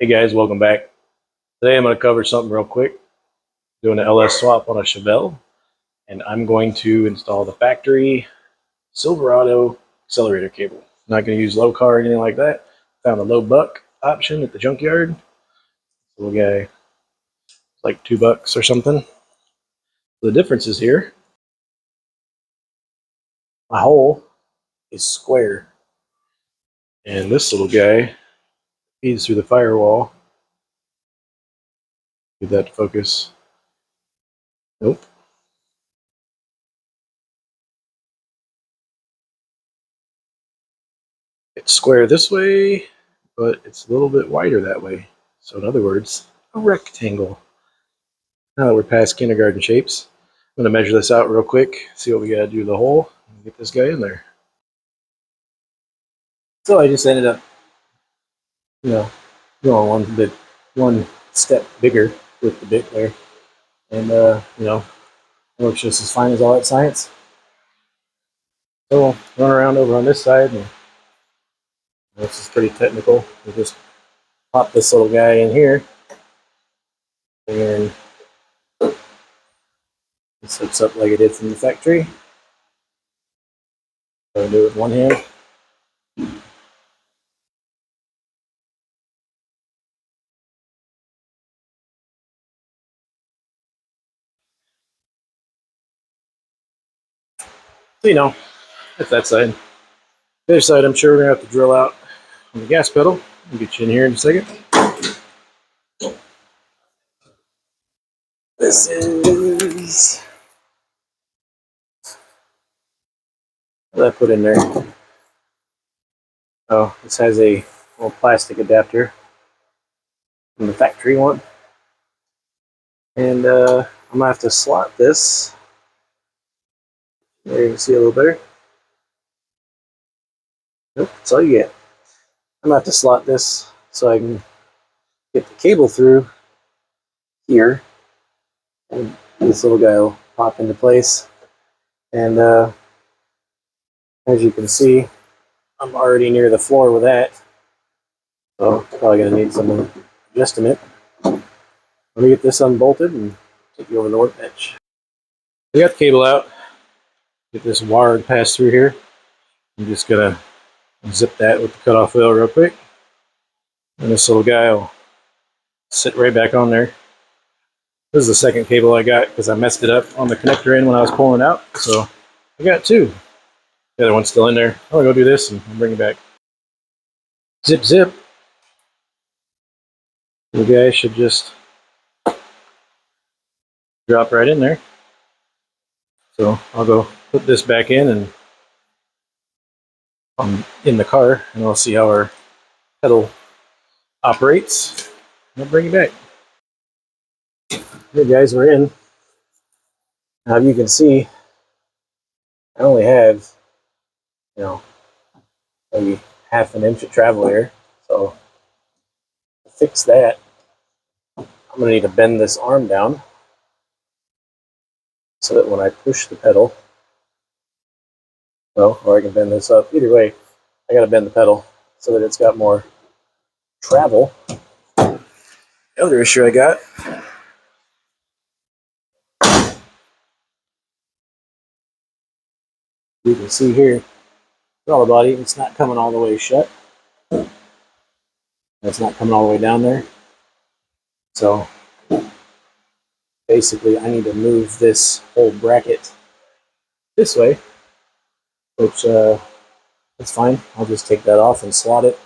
Hey guys, welcome back. Today I'm going to cover something real quick. Doing an LS swap on a Chevelle, and I'm going to install the factory Silverado accelerator cable. Not going to use low car or anything like that. Found a low buck option at the junkyard. Little guy, like $2 or something. The difference is here. My hole is square, and this little guy feeds through the firewall. Get that to focus. Nope. It's square this way, but it's a little bit wider that way. So in other words, a rectangle. Now that we're past kindergarten shapes, I'm going to measure this out real quick, see what we got to do to the hole, and get this guy in there. So I just ended up, going one step bigger with the bit there. And, it works just as fine as all that science. So we'll run around over on this side, and this is pretty technical. We just pop this little guy in here, and this hooks up like it did from the factory. So I'll do it with one hand. So, that's that side. The other side, I'm sure we're going to have to drill out on the gas pedal. I'll get you in here in a second. This is what I put in there. Oh, this has a little plastic adapter from the factory one. And I'm going to have to slot this. There you can see a little better. Nope, that's all you get. I'm going to have to slot this so I can get the cable through here. And this little guy will pop into place. And as you can see, I'm already near the floor with that. So probably going to need some adjustment. Let me get this unbolted and take you over the workbench. I got the cable out. Get this wire passed through here. I'm just going to zip that with the cutoff wheel real quick. And this little guy will sit right back on there. This is the second cable I got because I messed it up on the connector end when I was pulling it out. So I got two. The other one's still in there. I'm going to go do this and I'll bring it back. Zip, zip. The guy should just drop right in there. So I'll go put this back in, and I'm in the car, and I'll see how our pedal operates. I'll bring it back. Hey guys, we're in. Now you can see I only have, maybe half an inch of travel here. So to fix that, I'm going to need to bend this arm down so that when I push the pedal, or I can bend this up. Either way, I got to bend the pedal so that it's got more travel. The other issue I got, you can see here, throttle body, it's not coming all the way shut. It's not coming all the way down there. So basically I need to move this whole bracket this way, which that's fine. I'll just take that off and slot it.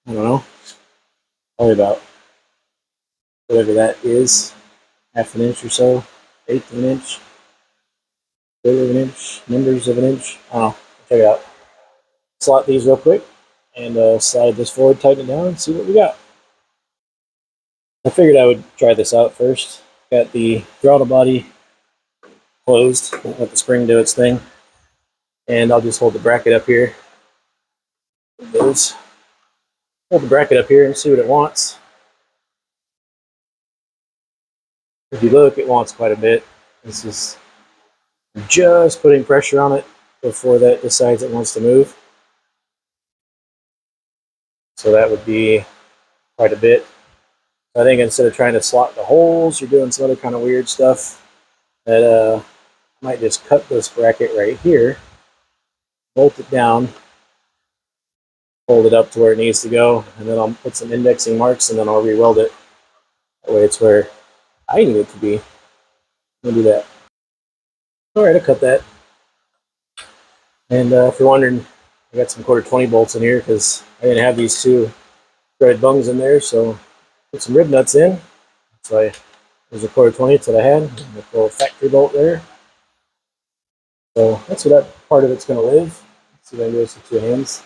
I don't know, probably about whatever that is, half an inch or so, eighth of an inch, quarter of an inch, members of an inch. I don't know. Check it out. Slot these real quick and slide this forward, tighten it down, and see what we got. I figured I would try this out first. Got the throttle body closed, let the spring do its thing, and I'll just hold the bracket up here. Hold the bracket up here and see what it wants. If you look, it wants quite a bit. This is just putting pressure on it before that decides it wants to move. So that would be quite a bit. I think instead of trying to slot the holes or doing some other kind of weird stuff, that I might just cut this bracket right here, bolt it down, hold it up to where it needs to go, and then I'll put some indexing marks and then I'll re-weld it. That way it's where I need it to be. I'll do that. Alright, I cut that. And if you're wondering, I got some 1/4-20 bolts in here because I didn't have these two threaded bungs in there, so put some rib nuts in. So there's a 1/4-20 that I had, and a little factory bolt there. So that's where that part of it's going to live. Let's see if I can do this with 2 hands.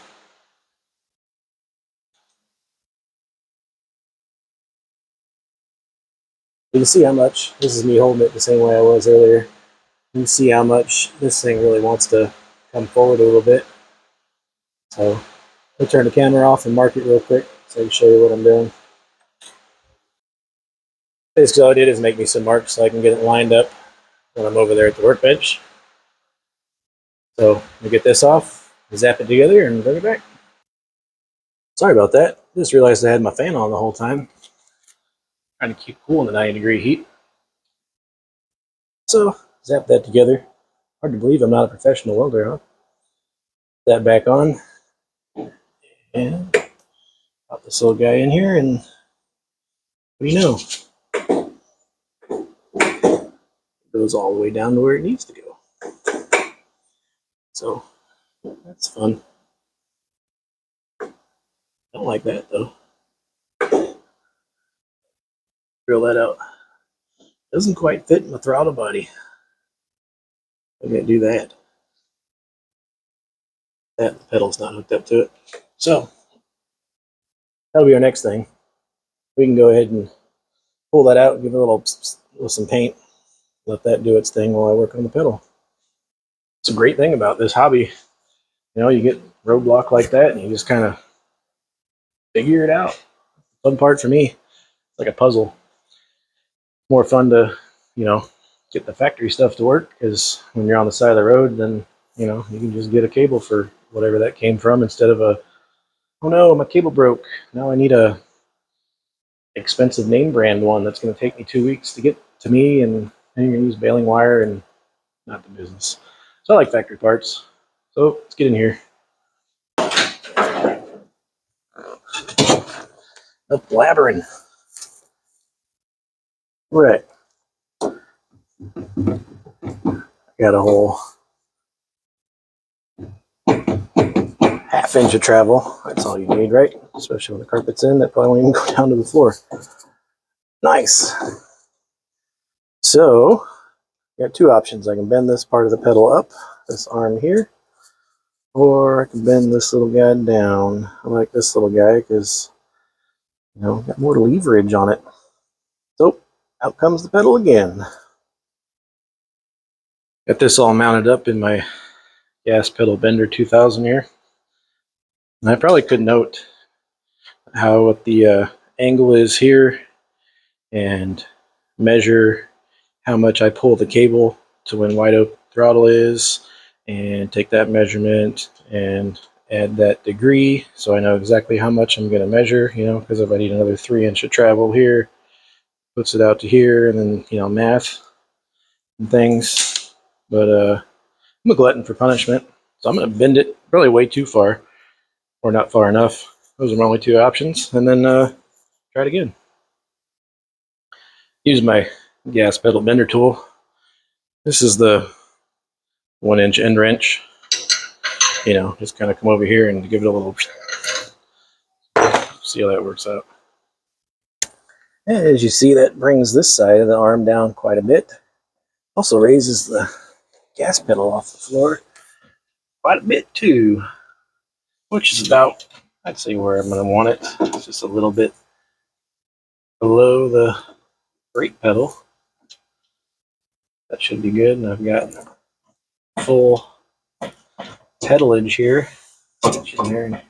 You can see how much, this is me holding it the same way I was earlier. You can see how much this thing really wants to come forward a little bit. So I'll turn the camera off and mark it real quick so I can show you what I'm doing. Basically all I did is make me some marks so I can get it lined up when I'm over there at the workbench. So let me get this off, zap it together, and bring it back. Sorry about that. Just realized I had my fan on the whole time. Trying to keep cool in the 90-degree heat. So zap that together. Hard to believe I'm not a professional welder, huh? That back on. And pop this little guy in here, and what do you know? It goes all the way down to where it needs to go. So that's fun. Don't like that though. Drill that out. Doesn't quite fit in the throttle body. I'm gonna do that. The pedal's not hooked up to it. So that'll be our next thing. We can go ahead and pull that out and give it a little with some paint. Let that do its thing while I work on the pedal. It's a great thing about this hobby. You know, you get roadblock like that and you just kind of figure it out. Fun part for me, it's like a puzzle. More fun to, you know, get the factory stuff to work, because when you're on the side of the road, then, you know, you can just get a cable for whatever that came from instead of a, oh no, my cable broke. Now I need a expensive name brand one that's going to take me 2 weeks to get to me, and then you're going to use baling wire and not the business. So I like factory parts. So let's get in here. Up blabbering. Right. Got a whole ½ inch of travel. That's all you need, right? Especially when the carpet's in, that probably won't even go down to the floor. Nice. So, I got 2 options. I can bend this part of the pedal up, this arm here, or I can bend this little guy down. I like this little guy because, you know, got more leverage on it. So, out comes the pedal again. Got this all mounted up in my gas pedal bender 2000 here. And I probably could note how what the angle is here and measure how much I pull the cable to when wide open throttle is, and take that measurement and add that degree so I know exactly how much I'm going to measure, you know, because if I need another 3 inch of travel here, puts it out to here, and then, you know, math and things. But I'm a glutton for punishment, so I'm going to bend it probably way too far, or not far enough. Those are my only 2 options, and then try it again. Use my gas pedal bender tool. This is the 1 inch end wrench. You know, just kind of come over here and give it a little, see how that works out. And as you see, that brings this side of the arm down quite a bit. Also raises the gas pedal off the floor quite a bit too, which is about, I'd say, where I'm going to want it. It's just a little bit below the brake pedal. That should be good. And I've got full pedalage here. In there and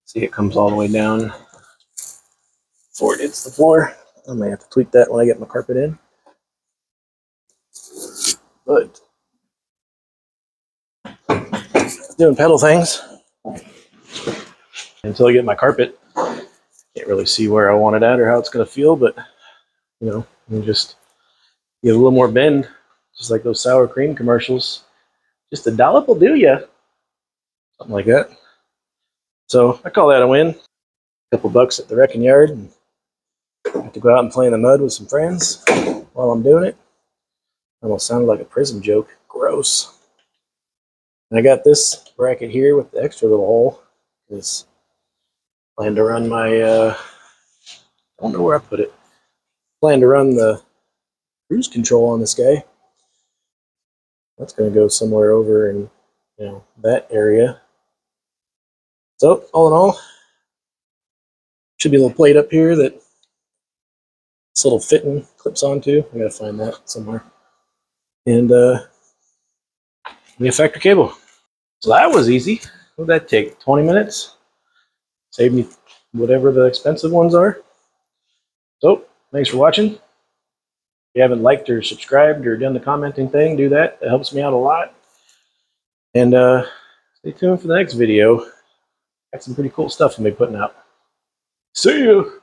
see, it comes all the way down before it hits the floor. I may have to tweak that when I get my carpet in. But doing pedal things until I get my carpet. Can't really see where I want it at or how it's going to feel, but you know, you just give a little more bend, just like those sour cream commercials. Just a dollop will do ya. Something like that. So I call that a win. A couple bucks at the wrecking yard, and I have to go out and play in the mud with some friends while I'm doing it. Almost sounded like a prison joke. Gross. And I got this bracket here with the extra little hole because I plan to run my, I don't know where I put it. Plan to run the cruise control on this guy. That's going to go somewhere over in, you know, that area. So all in all, should be a little plate up here that this little fitting clips onto. I got to find that somewhere. And the effector cable. So that was easy. What did that take? 20 minutes? Save me whatever the expensive ones are. So thanks for watching. If you haven't liked or subscribed or done the commenting thing, do that. It helps me out a lot. And stay tuned for the next video. Got some pretty cool stuff I'm going to be putting out. See you!